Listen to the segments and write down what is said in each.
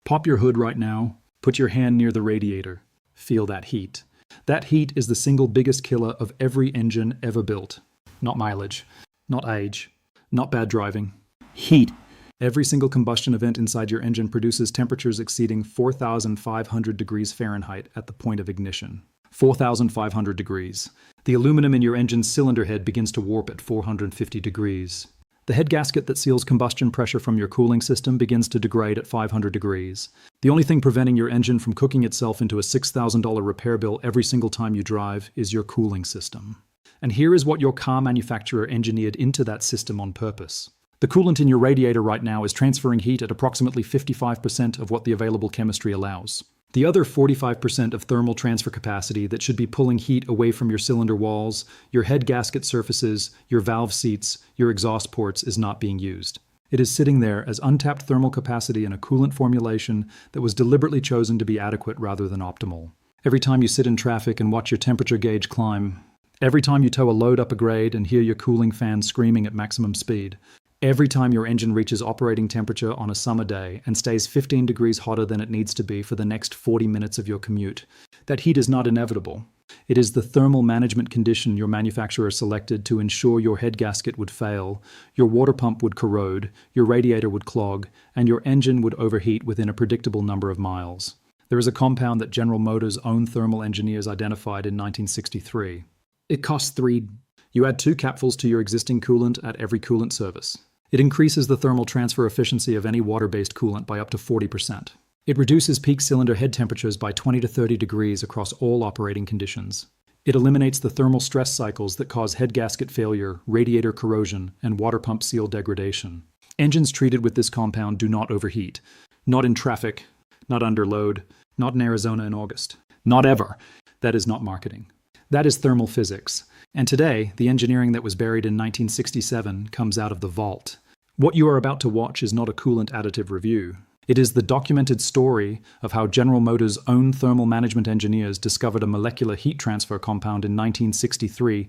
Pop your hood right now, put your hand near the radiator. Feel that heat. That heat is the single biggest killer of every engine ever built. Not mileage, not age, not bad driving. Heat. Every single combustion event inside your engine produces temperatures exceeding 4,500 degrees Fahrenheit at the point of ignition. 4,500 degrees. The aluminum in your engine's cylinder head begins to warp at 450 degrees. The head gasket that seals combustion pressure from your cooling system begins to degrade at 500 degrees. The only thing preventing your engine from cooking itself into a $6,000 repair bill every single time you drive is your cooling system. And here is what your car manufacturer engineered into that system on purpose. The coolant in your radiator right now is transferring heat at approximately 55% of what the available chemistry allows. The other 45% of thermal transfer capacity that should be pulling heat away from your cylinder walls, your head gasket surfaces, your valve seats, your exhaust ports is not being used. It is sitting there as untapped thermal capacity in a coolant formulation that was deliberately chosen to be adequate rather than optimal. Every time you sit in traffic and watch your temperature gauge climb, every time you tow a load up a grade and hear your cooling fan screaming at maximum speed, every time your engine reaches operating temperature on a summer day and stays 15 degrees hotter than it needs to be for the next 40 minutes of your commute, that heat is not inevitable. It is the thermal management condition your manufacturer selected to ensure your head gasket would fail, your water pump would corrode, your radiator would clog, and your engine would overheat within a predictable number of miles. There is a compound that General Motors' own thermal engineers identified in 1963. It costs $3. You add 2 capfuls to your existing coolant at every coolant service. It increases the thermal transfer efficiency of any water-based coolant by up to 40%. It reduces peak cylinder head temperatures by 20 to 30 degrees across all operating conditions. It eliminates the thermal stress cycles that cause head gasket failure, radiator corrosion, and water pump seal degradation. Engines treated with this compound do not overheat. Not in traffic, not under load, not in Arizona in August. Not ever. That is not marketing. That is thermal physics. And today, the engineering that was buried in 1967 comes out of the vault. What you are about to watch is not a coolant additive review. It is the documented story of how General Motors' own thermal management engineers discovered a molecular heat transfer compound in 1963,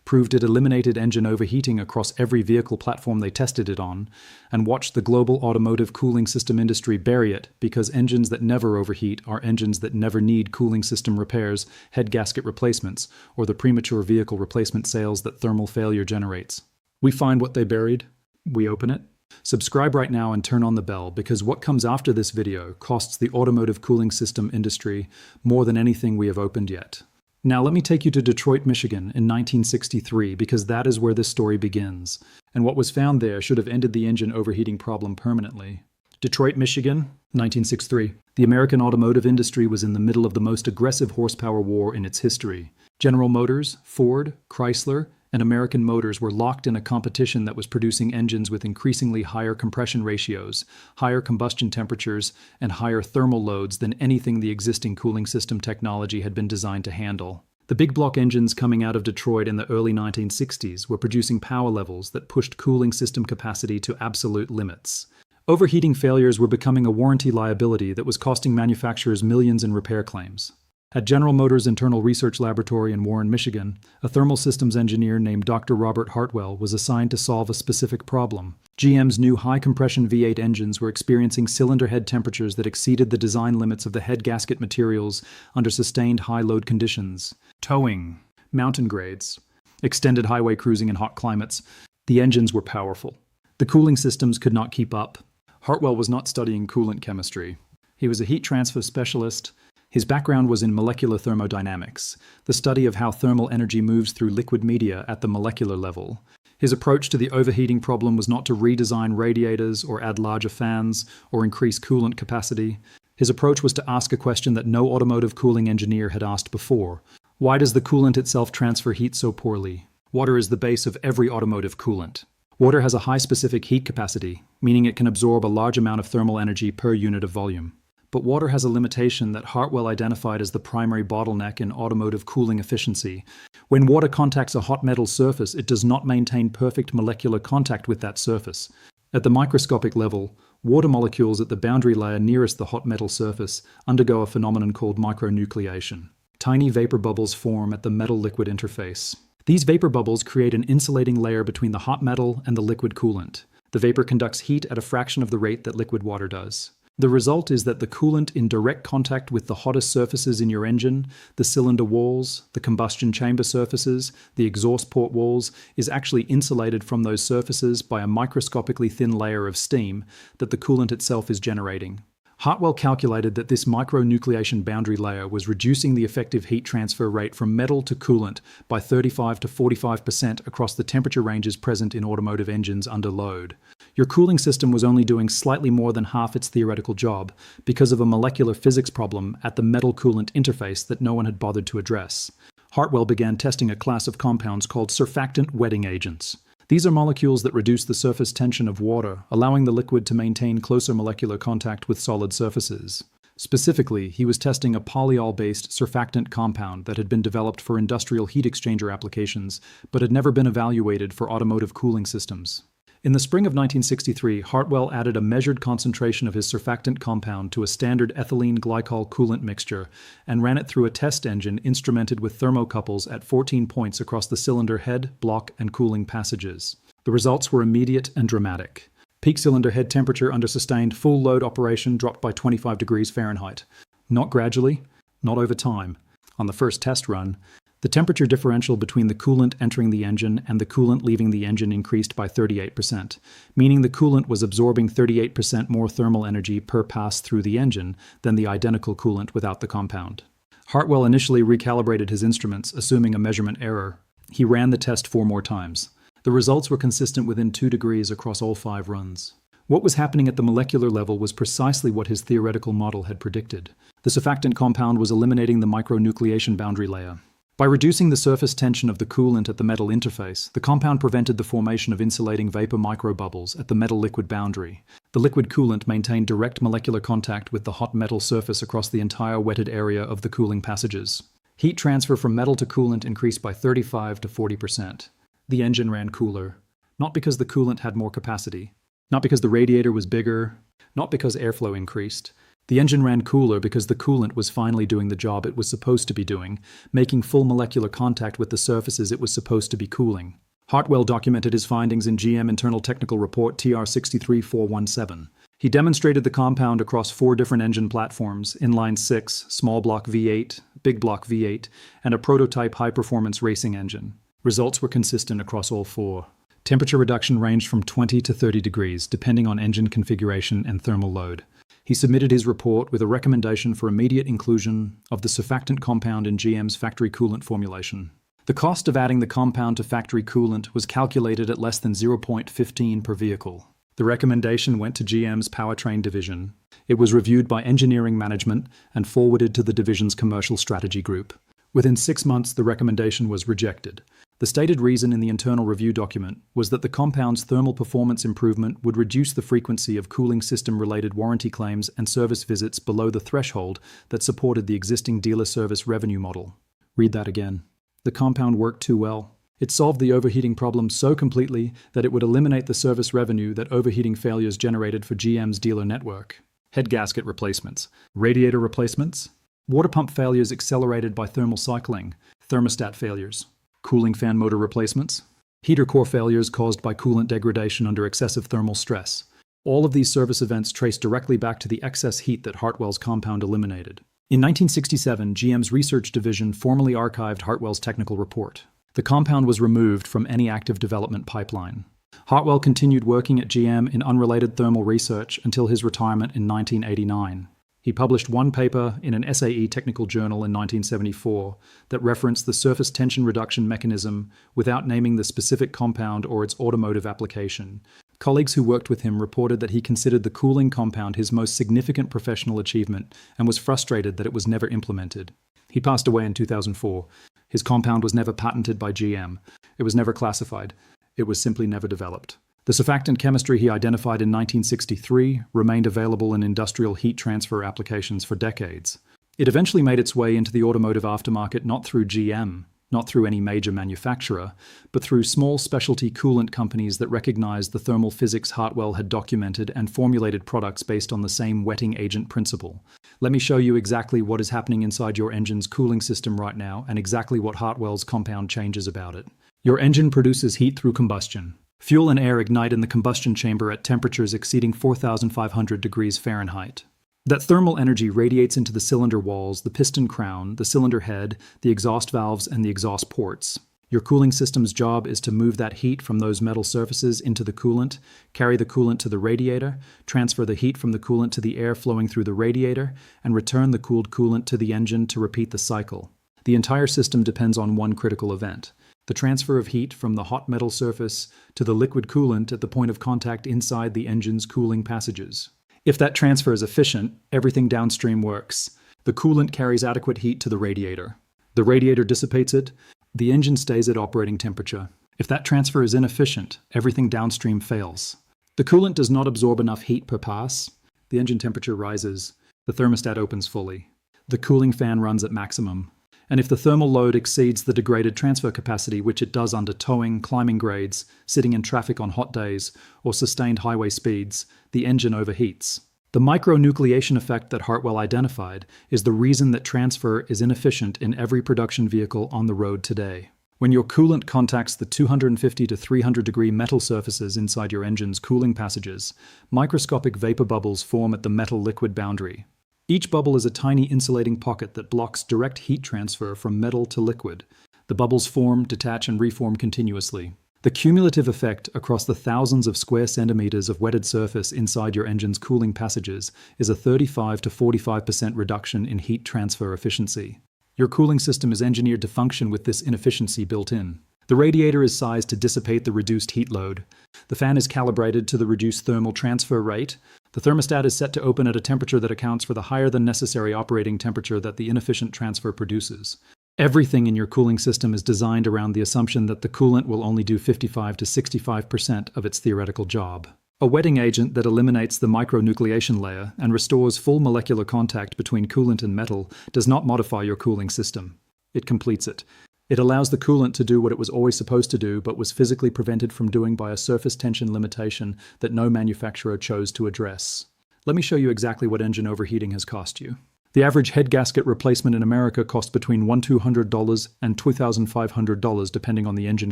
proved it eliminated engine overheating across every vehicle platform they tested it on, and watched the global automotive cooling system industry bury it because engines that never overheat are engines that never need cooling system repairs, head gasket replacements, or the premature vehicle replacement sales that thermal failure generates. We find what they buried, we open it. Subscribe right now and turn on the bell because what comes after this video costs the automotive cooling system industry more than anything we have opened yet. Now let me take you to Detroit, Michigan in 1963 because that is where this story begins, and what was found there should have ended the engine overheating problem permanently. Detroit, Michigan, 1963. The American automotive industry was in the middle of the most aggressive horsepower war in its history. General Motors, Ford, Chrysler, and American Motors were locked in a competition that was producing engines with increasingly higher compression ratios, higher combustion temperatures, and higher thermal loads than anything the existing cooling system technology had been designed to handle. The big block engines coming out of Detroit in the early 1960s were producing power levels that pushed cooling system capacity to absolute limits. Overheating failures were becoming a warranty liability that was costing manufacturers millions in repair claims. At General Motors' Internal Research Laboratory in Warren, Michigan, a thermal systems engineer named Dr. Robert Hartwell was assigned to solve a specific problem. GM's new high-compression V8 engines were experiencing cylinder head temperatures that exceeded the design limits of the head gasket materials under sustained high-load conditions. Towing, mountain grades, extended highway cruising in hot climates. The engines were powerful. The cooling systems could not keep up. Hartwell was not studying coolant chemistry. He was a heat transfer specialist. His background was in molecular thermodynamics, the study of how thermal energy moves through liquid media at the molecular level. His approach to the overheating problem was not to redesign radiators or add larger fans or increase coolant capacity. His approach was to ask a question that no automotive cooling engineer had asked before. Why does the coolant itself transfer heat so poorly? Water is the base of every automotive coolant. Water has a high specific heat capacity, meaning it can absorb a large amount of thermal energy per unit of volume. But water has a limitation that Hartwell identified as the primary bottleneck in automotive cooling efficiency. When water contacts a hot metal surface, it does not maintain perfect molecular contact with that surface. At the microscopic level, water molecules at the boundary layer nearest the hot metal surface undergo a phenomenon called micronucleation. Tiny vapor bubbles form at the metal-liquid interface. These vapor bubbles create an insulating layer between the hot metal and the liquid coolant. The vapor conducts heat at a fraction of the rate that liquid water does. The result is that the coolant in direct contact with the hottest surfaces in your engine, the cylinder walls, the combustion chamber surfaces, the exhaust port walls, is actually insulated from those surfaces by a microscopically thin layer of steam that the coolant itself is generating. Hartwell calculated that this micronucleation boundary layer was reducing the effective heat transfer rate from metal to coolant by 35 to 45% across the temperature ranges present in automotive engines under load. Your cooling system was only doing slightly more than half its theoretical job because of a molecular physics problem at the metal coolant interface that no one had bothered to address. Hartwell began testing a class of compounds called surfactant wetting agents. These are molecules that reduce the surface tension of water, allowing the liquid to maintain closer molecular contact with solid surfaces. Specifically, he was testing a polyol-based surfactant compound that had been developed for industrial heat exchanger applications, but had never been evaluated for automotive cooling systems. In the spring of 1963, Hartwell added a measured concentration of his surfactant compound to a standard ethylene glycol coolant mixture and ran it through a test engine instrumented with thermocouples at 14 points across the cylinder head, block, and cooling passages. The results were immediate and dramatic. Peak cylinder head temperature under sustained full load operation dropped by 25 degrees Fahrenheit. Not gradually, not over time. On the first test run, the temperature differential between the coolant entering the engine and the coolant leaving the engine increased by 38%, meaning the coolant was absorbing 38% more thermal energy per pass through the engine than the identical coolant without the compound. Hartwell initially recalibrated his instruments, assuming a measurement error. He ran the test 4 more times. The results were consistent within 2 degrees across all 5 runs. What was happening at the molecular level was precisely what his theoretical model had predicted. The surfactant compound was eliminating the micronucleation boundary layer. By reducing the surface tension of the coolant at the metal interface, the compound prevented the formation of insulating vapor microbubbles at the metal-liquid boundary. The liquid coolant maintained direct molecular contact with the hot metal surface across the entire wetted area of the cooling passages. Heat transfer from metal to coolant increased by 35 to 40%. The engine ran cooler, not because the coolant had more capacity, not because the radiator was bigger, not because airflow increased. The engine ran cooler because the coolant was finally doing the job it was supposed to be doing, making full molecular contact with the surfaces it was supposed to be cooling. Hartwell documented his findings in GM Internal Technical Report TR 63417. He demonstrated the compound across 4 different engine platforms: inline 6, small block V8, big block V8, and a prototype high-performance racing engine. Results were consistent across all 4. Temperature reduction ranged from 20 to 30 degrees, depending on engine configuration and thermal load. He submitted his report with a recommendation for immediate inclusion of the surfactant compound in GM's factory coolant formulation. The cost of adding the compound to factory coolant was calculated at less than 0.15 per vehicle. The recommendation went to GM's powertrain division. It was reviewed by engineering management and forwarded to the division's commercial strategy group. Within 6 months, the recommendation was rejected. The stated reason in the internal review document was that the compound's thermal performance improvement would reduce the frequency of cooling system-related warranty claims and service visits below the threshold that supported the existing dealer service revenue model. Read that again. The compound worked too well. It solved the overheating problem so completely that it would eliminate the service revenue that overheating failures generated for GM's dealer network. Head gasket replacements, radiator replacements, water pump failures accelerated by thermal cycling, thermostat failures, cooling fan motor replacements, heater core failures caused by coolant degradation under excessive thermal stress. All of these service events trace directly back to the excess heat that Hartwell's compound eliminated. In 1967, GM's research division formally archived Hartwell's technical report. The compound was removed from any active development pipeline. Hartwell continued working at GM in unrelated thermal research until his retirement in 1989. He published 1 paper in an SAE technical journal in 1974 that referenced the surface tension reduction mechanism without naming the specific compound or its automotive application. Colleagues who worked with him reported that he considered the cooling compound his most significant professional achievement and was frustrated that it was never implemented. He passed away in 2004. His compound was never patented by GM. It was never classified. It was simply never developed. The surfactant chemistry he identified in 1963 remained available in industrial heat transfer applications for decades. It eventually made its way into the automotive aftermarket not through GM, not through any major manufacturer, but through small specialty coolant companies that recognized the thermal physics Hartwell had documented and formulated products based on the same wetting agent principle. Let me show you exactly what is happening inside your engine's cooling system right now and exactly what Hartwell's compound changes about it. Your engine produces heat through combustion. Fuel and air ignite in the combustion chamber at temperatures exceeding 4,500 degrees Fahrenheit. That thermal energy radiates into the cylinder walls, the piston crown, the cylinder head, the exhaust valves, and the exhaust ports. Your cooling system's job is to move that heat from those metal surfaces into the coolant, carry the coolant to the radiator, transfer the heat from the coolant to the air flowing through the radiator, and return the cooled coolant to the engine to repeat the cycle. The entire system depends on one critical event: the transfer of heat from the hot metal surface to the liquid coolant at the point of contact inside the engine's cooling passages. If that transfer is efficient, everything downstream works. The coolant carries adequate heat to the radiator. The radiator dissipates it. The engine stays at operating temperature. If that transfer is inefficient, everything downstream fails. The coolant does not absorb enough heat per pass. The engine temperature rises. The thermostat opens fully. The cooling fan runs at maximum. And if the thermal load exceeds the degraded transfer capacity, which it does under towing, climbing grades, sitting in traffic on hot days, or sustained highway speeds, the engine overheats. The micronucleation effect that Hartwell identified is the reason that transfer is inefficient in every production vehicle on the road today. When your coolant contacts the 250 to 300 degree metal surfaces inside your engine's cooling passages, microscopic vapor bubbles form at the metal-liquid boundary. Each bubble is a tiny insulating pocket that blocks direct heat transfer from metal to liquid. The bubbles form, detach, and reform continuously. The cumulative effect across the thousands of square centimeters of wetted surface inside your engine's cooling passages is a 35 to 45% reduction in heat transfer efficiency. Your cooling system is engineered to function with this inefficiency built in. The radiator is sized to dissipate the reduced heat load. The fan is calibrated to the reduced thermal transfer rate. The thermostat is set to open at a temperature that accounts for the higher than necessary operating temperature that the inefficient transfer produces. Everything in your cooling system is designed around the assumption that the coolant will only do 55 to 65% of its theoretical job. A wetting agent that eliminates the micronucleation layer and restores full molecular contact between coolant and metal does not modify your cooling system. It completes it. It allows the coolant to do what it was always supposed to do but was physically prevented from doing by a surface tension limitation that no manufacturer chose to address. Let me show you exactly what engine overheating has cost you. The average head gasket replacement in America costs between $1,200 and $2,500 depending on the engine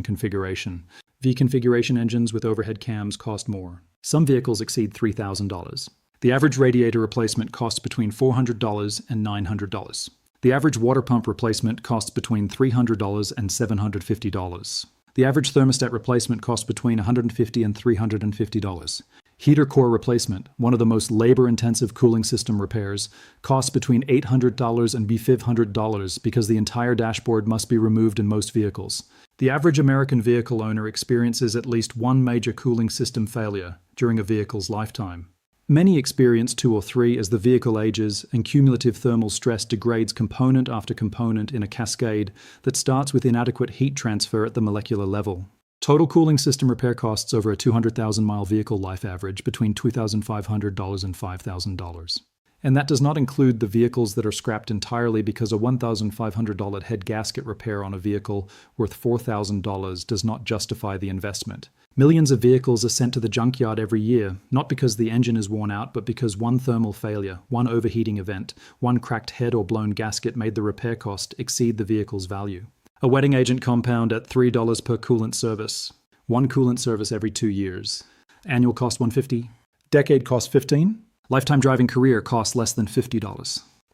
configuration. V-configuration engines with overhead cams cost more. Some vehicles exceed $3,000. The average radiator replacement costs between $400 and $900. The average water pump replacement costs between $300 and $750. The average thermostat replacement costs between $150 and $350. Heater core replacement, one of the most labor-intensive cooling system repairs, costs between $800 and $500 because the entire dashboard must be removed in most vehicles. The average American vehicle owner experiences at least one major cooling system failure during a vehicle's lifetime. Many experience 2 or 3 as the vehicle ages and cumulative thermal stress degrades component after component in a cascade that starts with inadequate heat transfer at the molecular level. Total cooling system repair costs over a 200,000-mile vehicle life average between $2,500 and $5,000. And that does not include the vehicles that are scrapped entirely because a $1,500 head gasket repair on a vehicle worth $4,000 does not justify the investment. Millions of vehicles are sent to the junkyard every year, not because the engine is worn out, but because one thermal failure, one overheating event, one cracked head or blown gasket made the repair cost exceed the vehicle's value. A wetting agent compound at $3 per coolant service. One coolant service every 2 years. Annual cost $150. Decade cost $15. Lifetime driving career costs less than $50.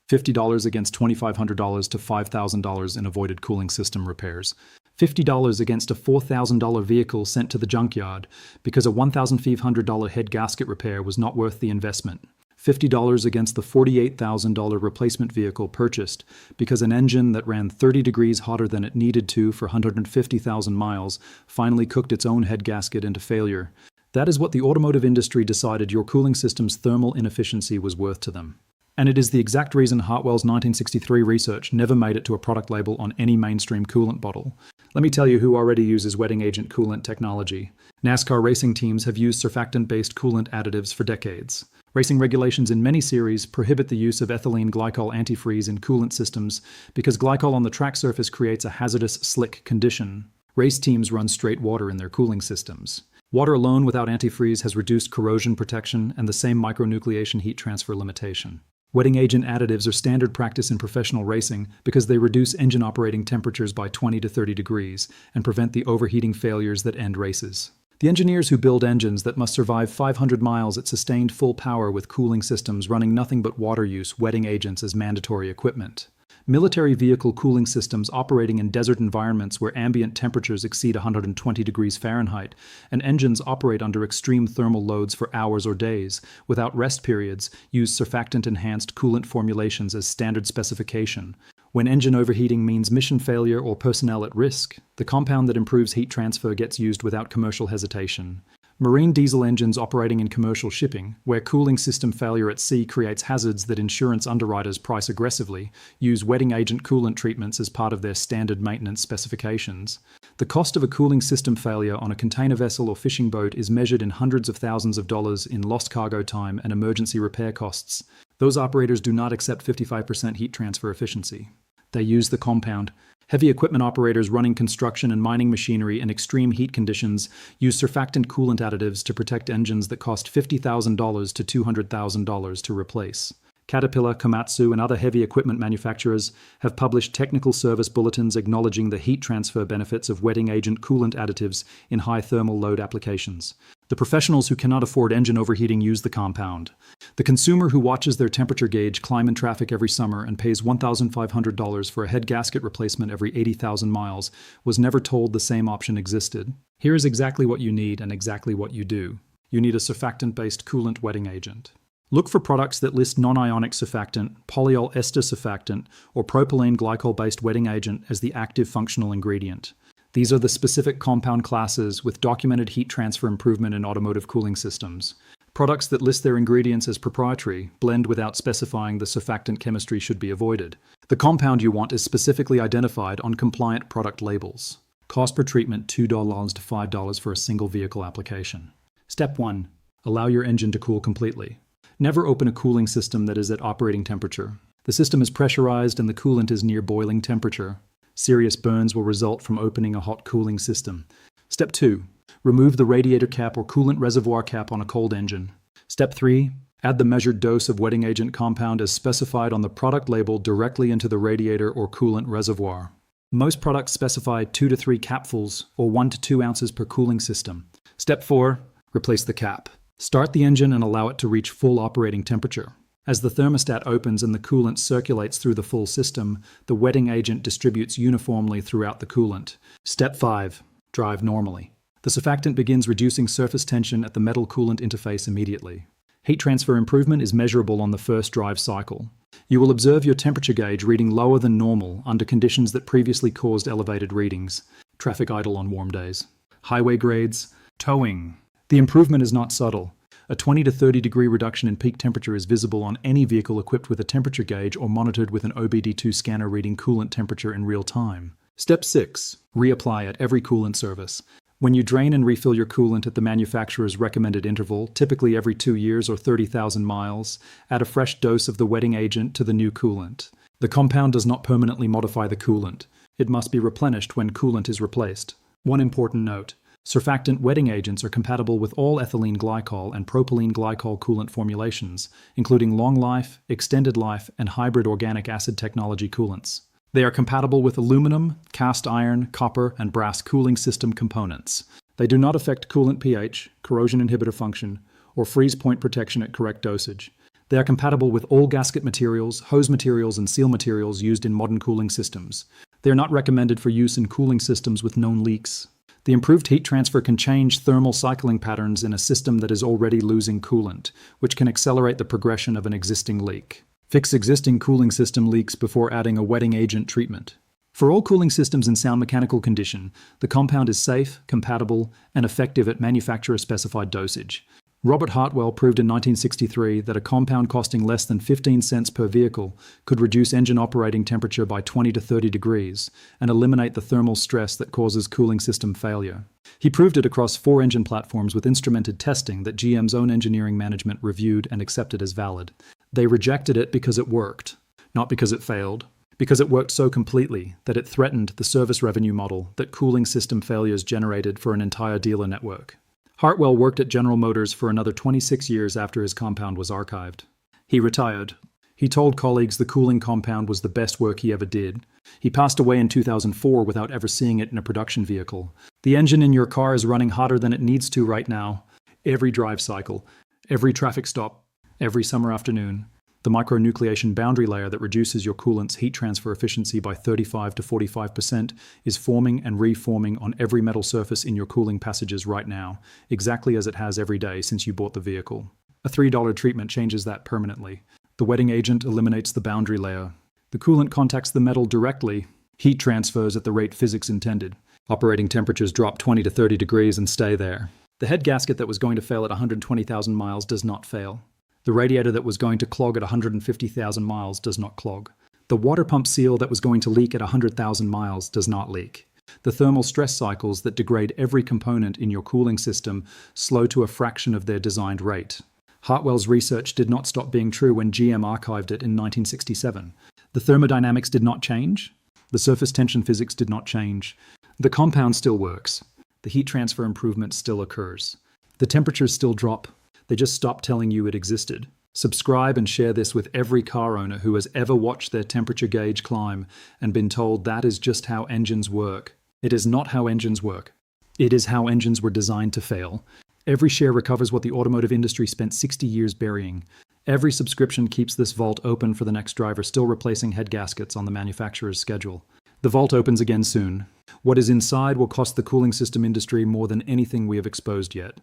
$50 against $2,500 to $5,000 in avoided cooling system repairs. $50 against a $4,000 vehicle sent to the junkyard because a $1,500 head gasket repair was not worth the investment. $50 against the $48,000 replacement vehicle purchased because an engine that ran 30 degrees hotter than it needed to for 150,000 miles finally cooked its own head gasket into failure. That is what the automotive industry decided your cooling system's thermal inefficiency was worth to them. And it is the exact reason Hartwell's 1963 research never made it to a product label on any mainstream coolant bottle. Let me tell you who already uses wetting agent coolant technology. NASCAR racing teams have used surfactant-based coolant additives for decades. Racing regulations in many series prohibit the use of ethylene glycol antifreeze in coolant systems because glycol on the track surface creates a hazardous slick condition. Race teams run straight water in their cooling systems. Water alone without antifreeze has reduced corrosion protection and the same micronucleation heat transfer limitation. Wetting agent additives are standard practice in professional racing because they reduce engine operating temperatures by 20 to 30 degrees and prevent the overheating failures that end races. The engineers who build engines that must survive 500 miles at sustained full power with cooling systems running nothing but water use, wetting agents as mandatory equipment. Military vehicle cooling systems operating in desert environments where ambient temperatures exceed 120 degrees Fahrenheit, and engines operate under extreme thermal loads for hours or days, without rest periods, use surfactant-enhanced coolant formulations as standard specification. When engine overheating means mission failure or personnel at risk, the compound that improves heat transfer gets used without commercial hesitation. Marine diesel engines operating in commercial shipping, where cooling system failure at sea creates hazards that insurance underwriters price aggressively, use wetting agent coolant treatments as part of their standard maintenance specifications. The cost of a cooling system failure on a container vessel or fishing boat is measured in hundreds of thousands of dollars in lost cargo time and emergency repair costs. Those operators do not accept 55% heat transfer efficiency. They use the compound. Heavy equipment operators running construction and mining machinery in extreme heat conditions use surfactant coolant additives to protect engines that cost $50,000 to $200,000 to replace. Caterpillar, Komatsu, and other heavy equipment manufacturers have published technical service bulletins acknowledging the heat transfer benefits of wetting agent coolant additives in high thermal load applications. The professionals who cannot afford engine overheating use the compound. The consumer who watches their temperature gauge climb in traffic every summer and pays $1,500 for a head gasket replacement every 80,000 miles was never told the same option existed. Here is exactly what you need and exactly what you do. You need a surfactant-based coolant wetting agent. Look for products that list non-ionic surfactant, polyol ester surfactant, or propylene glycol-based wetting agent as the active functional ingredient. These are the specific compound classes with documented heat transfer improvement in automotive cooling systems. Products that list their ingredients as proprietary, blend without specifying the surfactant chemistry should be avoided. The compound you want is specifically identified on compliant product labels. Cost per treatment $2 to $5 for a single vehicle application. Step 1. Allow your engine to cool completely. Never open a cooling system that is at operating temperature. The system is pressurized and the coolant is near boiling temperature. Serious burns will result from opening a hot cooling system. Step 2. Remove the radiator cap or coolant reservoir cap on a cold engine. Step 3. Add the measured dose of wetting agent compound as specified on the product label directly into the radiator or coolant reservoir. Most products specify 2 to 3 capfuls or 1 to 2 ounces per cooling system. Step 4. Replace the cap. Start the engine and allow it to reach full operating temperature. As the thermostat opens and the coolant circulates through the full system, the wetting agent distributes uniformly throughout the coolant. Step 5. Drive normally. The surfactant begins reducing surface tension at the metal coolant interface immediately. Heat transfer improvement is measurable on the first drive cycle. You will observe your temperature gauge reading lower than normal under conditions that previously caused elevated readings. Traffic idle on warm days. Highway grades. Towing. The improvement is not subtle. A 20 to 30 degree reduction in peak temperature is visible on any vehicle equipped with a temperature gauge or monitored with an OBD2 scanner reading coolant temperature in real time. Step 6. Reapply at every coolant service. When you drain and refill your coolant at the manufacturer's recommended interval, typically every 2 years or 30,000 miles, add a fresh dose of the wetting agent to the new coolant. The compound does not permanently modify the coolant. It must be replenished when coolant is replaced. One important note. Surfactant wetting agents are compatible with all ethylene glycol and propylene glycol coolant formulations, including long-life, extended-life, and hybrid organic acid technology coolants. They are compatible with aluminum, cast iron, copper, and brass cooling system components. They do not affect coolant pH, corrosion inhibitor function, or freeze point protection at correct dosage. They are compatible with all gasket materials, hose materials, and seal materials used in modern cooling systems. They are not recommended for use in cooling systems with known leaks. The improved heat transfer can change thermal cycling patterns in a system that is already losing coolant, which can accelerate the progression of an existing leak. Fix existing cooling system leaks before adding a wetting agent treatment. For all cooling systems in sound mechanical condition, the compound is safe, compatible, and effective at manufacturer-specified dosage. Robert Hartwell proved in 1963 that a compound costing less than 15 cents per vehicle could reduce engine operating temperature by 20 to 30 degrees and eliminate the thermal stress that causes cooling system failure. He proved it across 4 engine platforms with instrumented testing that GM's own engineering management reviewed and accepted as valid. They rejected it because it worked, not because it failed, because it worked so completely that it threatened the service revenue model that cooling system failures generated for an entire dealer network. Hartwell worked at General Motors for another 26 years after his compound was archived. He retired. He told colleagues the cooling compound was the best work he ever did. He passed away in 2004 without ever seeing it in a production vehicle. The engine in your car is running hotter than it needs to right now. Every drive cycle, every traffic stop, every summer afternoon. The micronucleation boundary layer that reduces your coolant's heat transfer efficiency by 35 to 45% is forming and reforming on every metal surface in your cooling passages right now, exactly as it has every day since you bought the vehicle. A $3 treatment changes that permanently. The wetting agent eliminates the boundary layer. The coolant contacts the metal directly. Heat transfers at the rate physics intended. Operating temperatures drop 20 to 30 degrees and stay there. The head gasket that was going to fail at 120,000 miles does not fail. The radiator that was going to clog at 150,000 miles does not clog. The water pump seal that was going to leak at 100,000 miles does not leak. The thermal stress cycles that degrade every component in your cooling system slow to a fraction of their designed rate. Hartwell's research did not stop being true when GM archived it in 1967. The thermodynamics did not change. The surface tension physics did not change. The compound still works. The heat transfer improvement still occurs. The temperatures still drop. They just stopped telling you it existed. Subscribe and share this with every car owner who has ever watched their temperature gauge climb and been told that is just how engines work. It is not how engines work. It is how engines were designed to fail. Every share recovers what the automotive industry spent 60 years burying. Every subscription keeps this vault open for the next driver still replacing head gaskets on the manufacturer's schedule. The vault opens again soon. What is inside will cost the cooling system industry more than anything we have exposed yet.